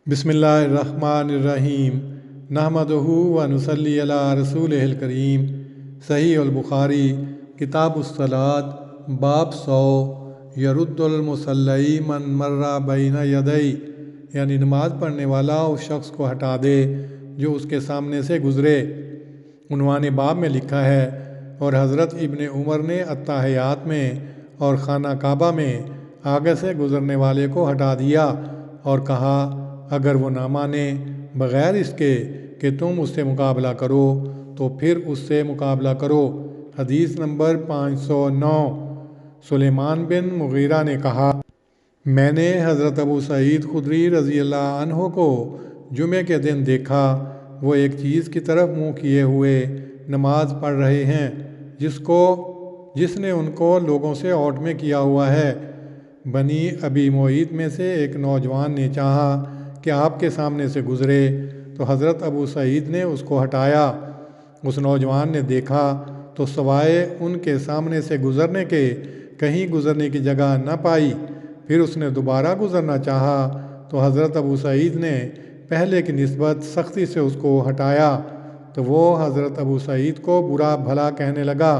بسم اللہ الرحمن الرحیم نحمدہ و نصلی علی رسولہ کریم۔ صحیح البخاری کتاب الصلاۃ باب 100 یرد المصلی من مر بین یدی، یعنی نماز پڑھنے والا اس شخص کو ہٹا دے جو اس کے سامنے سے گزرے۔ عنوان باب میں لکھا ہے، اور حضرت ابن عمر نے التحیات میں اور خانہ کعبہ میں آگے سے گزرنے والے کو ہٹا دیا اور کہا، اگر وہ نہ مانے بغیر اس کے کہ تم اس سے مقابلہ کرو تو پھر اس سے مقابلہ کرو۔ حدیث نمبر 509۔ سلیمان بن مغیرہ نے کہا، میں نے حضرت ابو سعید خدری رضی اللہ عنہ کو جمعے کے دن دیکھا، وہ ایک چیز کی طرف منہ کیے ہوئے نماز پڑھ رہے ہیں جس نے ان کو لوگوں سے اوٹ میں کیا ہوا ہے۔ بنی ابی معیط میں سے ایک نوجوان نے چاہا کہ آپ کے سامنے سے گزرے تو حضرت ابو سعید نے اس کو ہٹایا۔ اس نوجوان نے دیکھا تو سوائے ان کے سامنے سے گزرنے کے کہیں گزرنے کی جگہ نہ پائی۔ پھر اس نے دوبارہ گزرنا چاہا تو حضرت ابو سعید نے پہلے کی نسبت سختی سے اس کو ہٹایا تو وہ حضرت ابو سعید کو برا بھلا کہنے لگا۔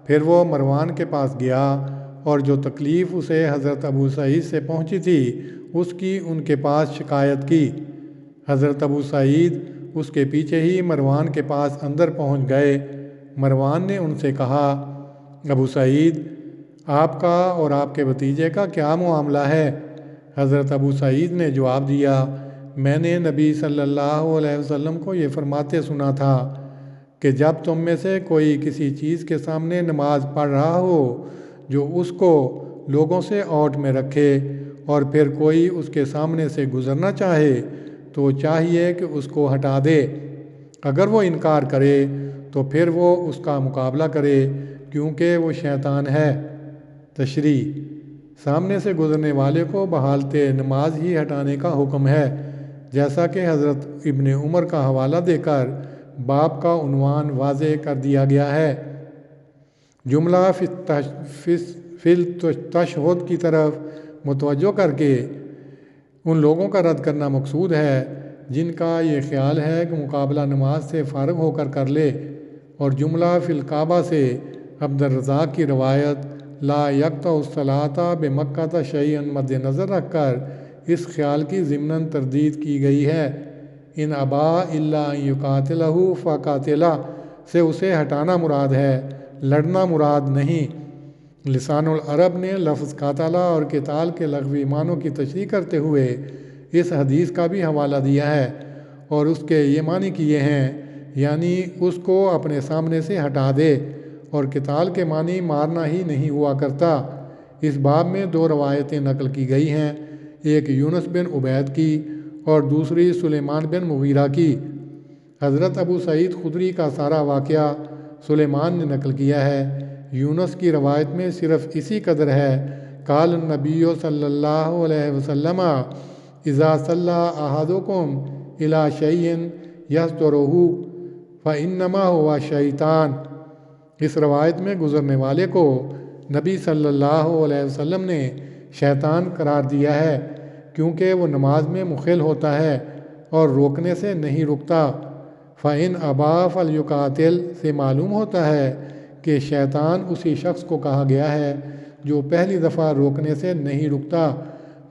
پھر وہ مروان کے پاس گیا اور جو تکلیف اسے حضرت ابو سعید سے پہنچی تھی اس کی ان کے پاس شکایت کی۔ حضرت ابو سعید اس کے پیچھے ہی مروان کے پاس اندر پہنچ گئے۔ مروان نے ان سے کہا، ابو سعید، آپ کا اور آپ کے بھتیجے کا کیا معاملہ ہے؟ حضرت ابو سعید نے جواب دیا، میں نے نبی صلی اللہ علیہ وسلم کو یہ فرماتے سنا تھا کہ جب تم میں سے کوئی کسی چیز کے سامنے نماز پڑھ رہا ہو جو اس کو لوگوں سے اوٹ میں رکھے اور پھر کوئی اس کے سامنے سے گزرنا چاہے تو چاہیے کہ اس کو ہٹا دے۔ اگر وہ انکار کرے تو پھر وہ اس کا مقابلہ کرے، کیونکہ وہ شیطان ہے۔ تشریح: سامنے سے گزرنے والے کو بحالت نماز ہی ہٹانے کا حکم ہے، جیسا کہ حضرت ابن عمر کا حوالہ دے کر باب کا عنوان واضح کر دیا گیا ہے۔ جملہ فی التشہد کی طرف متوجہ کر کے ان لوگوں کا رد کرنا مقصود ہے جن کا یہ خیال ہے کہ مقابلہ نماز سے فارغ ہو کر لے، اور جملہ فی الکعبہ سے عبد الرزاق کی روایت لا یقطع الصلاۃ بمکہ شیئا مد نظر رکھ کر اس خیال کی ضمناً تردید کی گئی ہے۔ ان ابا الا ان یقاتلہ فقاتلہ سے اسے ہٹانا مراد ہے، لڑنا مراد نہیں۔ لسان العرب نے لفظ قاتلہ اور قتال کے لغوی معنوں کی تشریح کرتے ہوئے اس حدیث کا بھی حوالہ دیا ہے اور اس کے یہ معنی کیے ہیں، یعنی اس کو اپنے سامنے سے ہٹا دے، اور قتال کے معنی مارنا ہی نہیں ہوا کرتا۔ اس باب میں دو روایتیں نقل کی گئی ہیں، ایک یونس بن عبید کی اور دوسری سلیمان بن مغیرہ کی۔ حضرت ابو سعید خدری کا سارا واقعہ سلیمان نے نقل کیا ہے۔ یونس کی روایت میں صرف اسی قدر ہے، قال النبی صلی اللہ علیہ وسلم اذا صلی احدکم الی شیء یسترہ فانما هو شیطان۔ اس روایت میں گزرنے والے کو نبی صلی اللہ علیہ وسلم نے شیطان قرار دیا ہے، کیونکہ وہ نماز میں مخل ہوتا ہے اور روکنے سے نہیں رکتا۔ فَإِنْ أَبَىٰ فَلْيُقَاتِلْ سے معلوم ہوتا ہے کہ شیطان اسی شخص کو کہا گیا ہے جو پہلی دفعہ روکنے سے نہیں رکتا،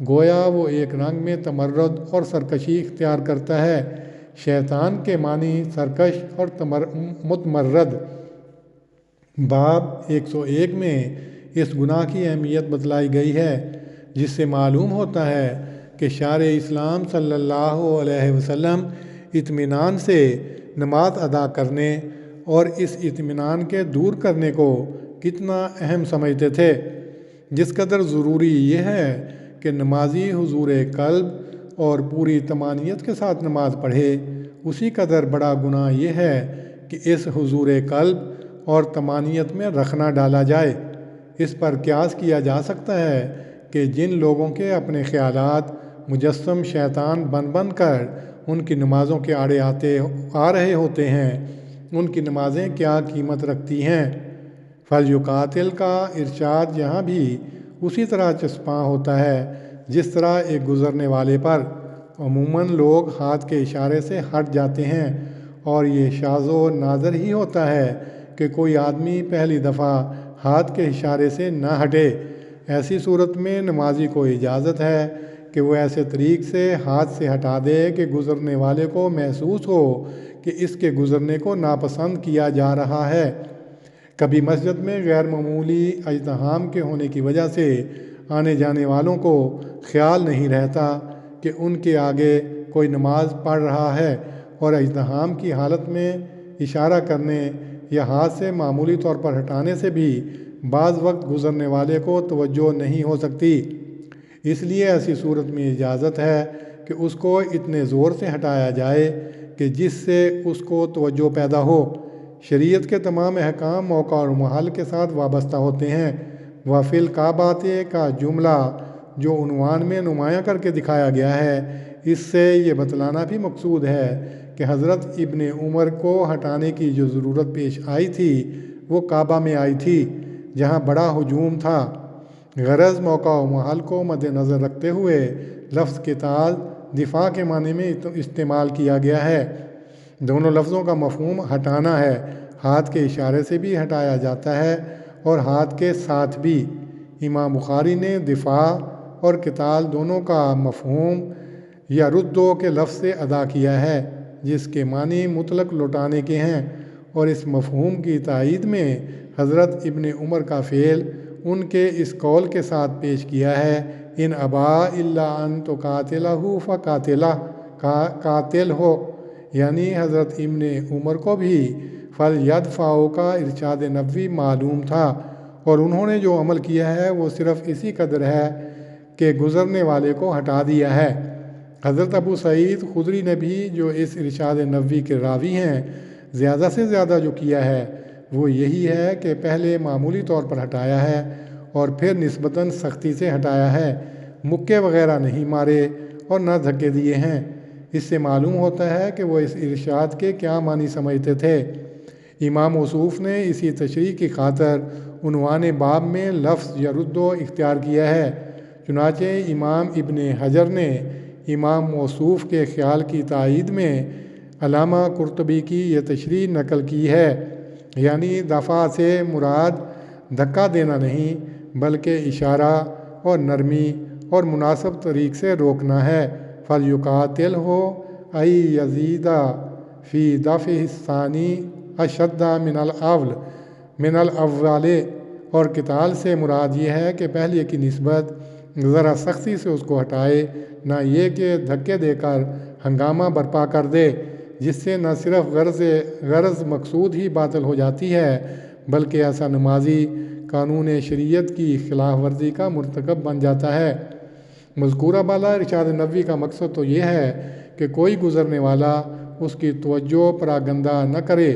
گویا وہ ایک رنگ میں تمرد اور سرکشی اختیار کرتا ہے۔ شیطان کے معنی سرکش اور متمرد۔ باب 101 میں اس گناہ کی اہمیت بتلائی گئی ہے، جس سے معلوم ہوتا ہے کہ شارع اسلام صلی اللہ علیہ وسلم اطمینان سے نماز ادا کرنے اور اس اطمینان کے دور کرنے کو کتنا اہم سمجھتے تھے۔ جس قدر ضروری یہ ہے کہ نمازی حضور قلب اور پوری طمانینت کے ساتھ نماز پڑھے، اسی قدر بڑا گناہ یہ ہے کہ اس حضور قلب اور طمانینت میں رخنہ ڈالا جائے۔ اس پر قیاس کیا جا سکتا ہے کہ جن لوگوں کے اپنے خیالات مجسم شیطان بن کر ان کی نمازوں کے آڑے آ رہے ہوتے ہیں، ان کی نمازیں کیا قیمت رکھتی ہیں۔ فَلْيُقَاتِلْ کا ارشاد یہاں بھی اسی طرح چسپاں ہوتا ہے جس طرح ایک گزرنے والے پر، عموماً لوگ ہاتھ کے اشارے سے ہٹ جاتے ہیں، اور یہ شاذ و نادر ہی ہوتا ہے کہ کوئی آدمی پہلی دفعہ ہاتھ کے اشارے سے نہ ہٹے۔ ایسی صورت میں نمازی کو اجازت ہے کہ وہ ایسے طریق سے ہاتھ سے ہٹا دے کہ گزرنے والے کو محسوس ہو کہ اس کے گزرنے کو ناپسند کیا جا رہا ہے۔ کبھی مسجد میں غیر معمولی ازدحام کے ہونے کی وجہ سے آنے جانے والوں کو خیال نہیں رہتا کہ ان کے آگے کوئی نماز پڑھ رہا ہے، اور ازدحام کی حالت میں اشارہ کرنے یا ہاتھ سے معمولی طور پر ہٹانے سے بھی بعض وقت گزرنے والے کو توجہ نہیں ہو سکتی۔ اس لیے ایسی صورت میں اجازت ہے کہ اس کو اتنے زور سے ہٹایا جائے کہ جس سے اس کو توجہ پیدا ہو۔ شریعت کے تمام احکام موقع اور محل کے ساتھ وابستہ ہوتے ہیں۔ وَفِي الْكَعْبَةِ کا جملہ جو عنوان میں نمایاں کر کے دکھایا گیا ہے، اس سے یہ بتلانا بھی مقصود ہے کہ حضرت ابن عمر کو ہٹانے کی جو ضرورت پیش آئی تھی وہ کعبہ میں آئی تھی، جہاں بڑا ہجوم تھا۔ غرض موقع و محل کو مد نظر رکھتے ہوئے لفظ قتال دفاع کے معنی میں استعمال کیا گیا ہے۔ دونوں لفظوں کا مفہوم ہٹانا ہے۔ ہاتھ کے اشارے سے بھی ہٹایا جاتا ہے اور ہاتھ کے ساتھ بھی۔ امام بخاری نے دفاع اور قتال دونوں کا مفہوم یردو کے لفظ سے ادا کیا ہے، جس کے معنی مطلق لوٹانے کے ہیں، اور اس مفہوم کی تائید میں حضرت ابن عمر کا فعل ان کے اس قول کے ساتھ پیش کیا ہے، ان ابا الا ان تقاتلہ فقاتلہ، قاتل ہو، یعنی حضرت ابن عمر کو بھی فلیدفعوا کا ارشاد نبوی معلوم تھا، اور انہوں نے جو عمل کیا ہے وہ صرف اسی قدر ہے کہ گزرنے والے کو ہٹا دیا ہے۔ حضرت ابو سعید خدری نے بھی جو اس ارشاد نبوی کے راوی ہیں، زیادہ سے زیادہ جو کیا ہے وہ یہی ہے کہ پہلے معمولی طور پر ہٹایا ہے اور پھر نسبتاً سختی سے ہٹایا ہے، مکے وغیرہ نہیں مارے اور نہ دھکے دیے ہیں۔ اس سے معلوم ہوتا ہے کہ وہ اس ارشاد کے کیا معنی سمجھتے تھے۔ امام موصوف نے اسی تشریح کی خاطر عنوان باب میں لفظ یردو اختیار کیا ہے۔ چنانچہ امام ابن حجر نے امام موصوف کے خیال کی تائید میں علامہ قرطبی کی یہ تشریح نقل کی ہے، یعنی دفع سے مراد دھکا دینا نہیں بلکہ اشارہ اور نرمی اور مناسب طریق سے روکنا ہے۔ فَلْيُقَاتِلْهُ أَيْ يَزِيدَ فِي دَفْعِهِ الثَّانِي أَشَدَّ من الأول، اور قتال سے مراد یہ ہے کہ پہلے کی نسبت ذرا سختی سے اس کو ہٹائے، نہ یہ کہ دھکے دے کر ہنگامہ برپا کر دے، جس سے نہ صرف غرض مقصود ہی باطل ہو جاتی ہے بلکہ ایسا نمازی قانون شریعت کی خلاف ورزی کا مرتکب بن جاتا ہے۔ مذکورہ بالا ارشاد نبوی کا مقصد تو یہ ہے کہ کوئی گزرنے والا اس کی توجہ پراگندہ نہ کرے،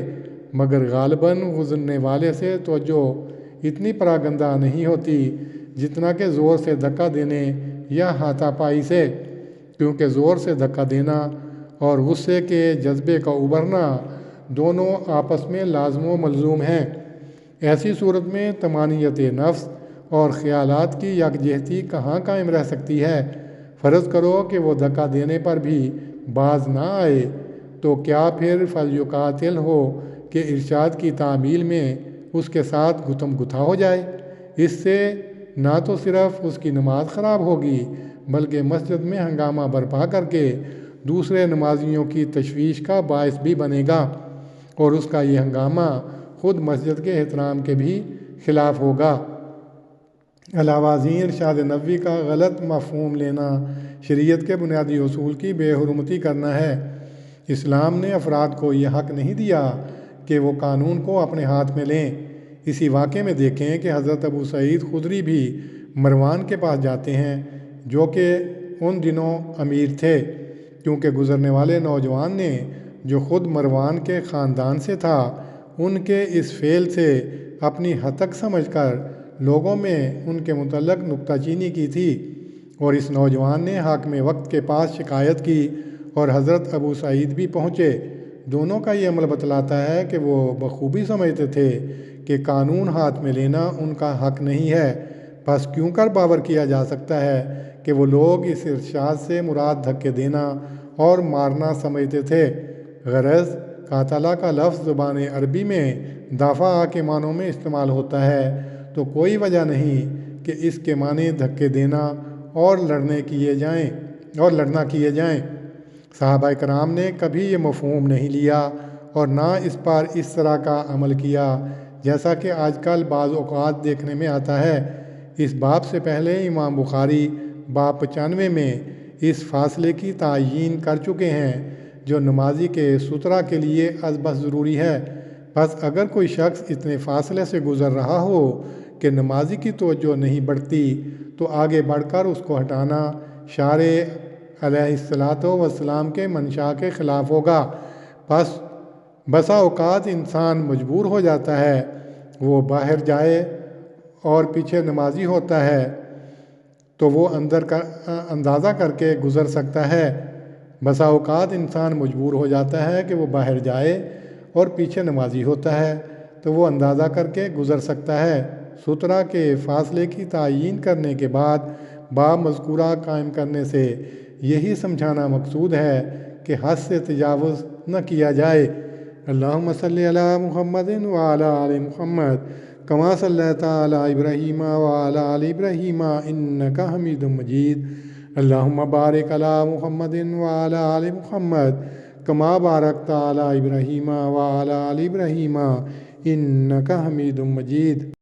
مگر غالباً گزرنے والے سے توجہ اتنی پراگندہ نہیں ہوتی جتنا کہ زور سے دھکا دینے یا ہاتھا پائی سے، کیونکہ زور سے دھکا دینا اور غصے کے جذبے کا ابھرنا دونوں آپس میں لازم و ملزوم ہیں۔ ایسی صورت میں طمانینت نفس اور خیالات کی یکجہتی کہاں قائم رہ سکتی ہے؟ فرض کرو کہ وہ دھکا دینے پر بھی باز نہ آئے، تو کیا پھر فلیقاتل ہو کہ ارشاد کی تعمیل میں اس کے ساتھ گتم گتھا ہو جائے؟ اس سے نہ تو صرف اس کی نماز خراب ہوگی بلکہ مسجد میں ہنگامہ برپا کر کے دوسرے نمازیوں کی تشویش کا باعث بھی بنے گا، اور اس کا یہ ہنگامہ خود مسجد کے احترام کے بھی خلاف ہوگا۔ علاوہ ازیں ارشاد نبوی کا غلط مفہوم لینا شریعت کے بنیادی اصول کی بے حرمتی کرنا ہے۔ اسلام نے افراد کو یہ حق نہیں دیا کہ وہ قانون کو اپنے ہاتھ میں لیں۔ اسی واقعے میں دیکھیں کہ حضرت ابو سعید خدری بھی مروان کے پاس جاتے ہیں، جو کہ ان دنوں امیر تھے، کیونکہ گزرنے والے نوجوان نے جو خود مروان کے خاندان سے تھا، ان کے اس فعل سے اپنی ہتک سمجھ کر لوگوں میں ان کے متعلق نکتہ چینی کی تھی، اور اس نوجوان نے حاکم وقت کے پاس شکایت کی اور حضرت ابو سعید بھی پہنچے۔ دونوں کا یہ عمل بتلاتا ہے کہ وہ بخوبی سمجھتے تھے کہ قانون ہاتھ میں لینا ان کا حق نہیں ہے۔ بس کیوں کر باور کیا جا سکتا ہے کہ وہ لوگ اس ارشاد سے مراد دھکے دینا اور مارنا سمجھتے تھے۔ غرض قاتلہ کا لفظ زبان عربی میں دافع کے معنوں میں استعمال ہوتا ہے، تو کوئی وجہ نہیں کہ اس کے معنی دھکے دینا اور لڑنا کیے جائیں۔ صحابہ کرام نے کبھی یہ مفہوم نہیں لیا اور نہ اس پر اس طرح کا عمل کیا جیسا کہ آج کل بعض اوقات دیکھنے میں آتا ہے۔ اس باب سے پہلے امام بخاری باب 95 میں اس فاصلے کی تعیین کر چکے ہیں جو نمازی کے سترہ کے لیے از بس ضروری ہے۔ بس اگر کوئی شخص اتنے فاصلے سے گزر رہا ہو کہ نمازی کی توجہ نہیں بڑھتی تو آگے بڑھ کر اس کو ہٹانا شارع علیہ الصلاۃ والسلام کے منشا کے خلاف ہوگا۔ بسا اوقات انسان مجبور ہو جاتا ہے، وہ باہر جائے اور پیچھے نمازی ہوتا ہے تو وہ اندازہ کر کے گزر سکتا ہے۔ بسا اوقات انسان مجبور ہو جاتا ہے کہ وہ باہر جائے اور پیچھے نمازی ہوتا ہے تو وہ اندازہ کر کے گزر سکتا ہے۔ سترہ کے فاصلے کی تعیین کرنے کے بعد باب مذکورہ قائم کرنے سے یہی سمجھانا مقصود ہے کہ حد سے تجاوز نہ کیا جائے۔ اللہم صلی علی محمد وعلی آل محمد کما صلیت علی ابراہیم وعلی آل ابراہیم انک حمید مجید۔ اللہم بارک علی محمد وعلی آل محمد کما بارکت علی ابراہیم وعلی آل ابراہیم انک حمید مجید۔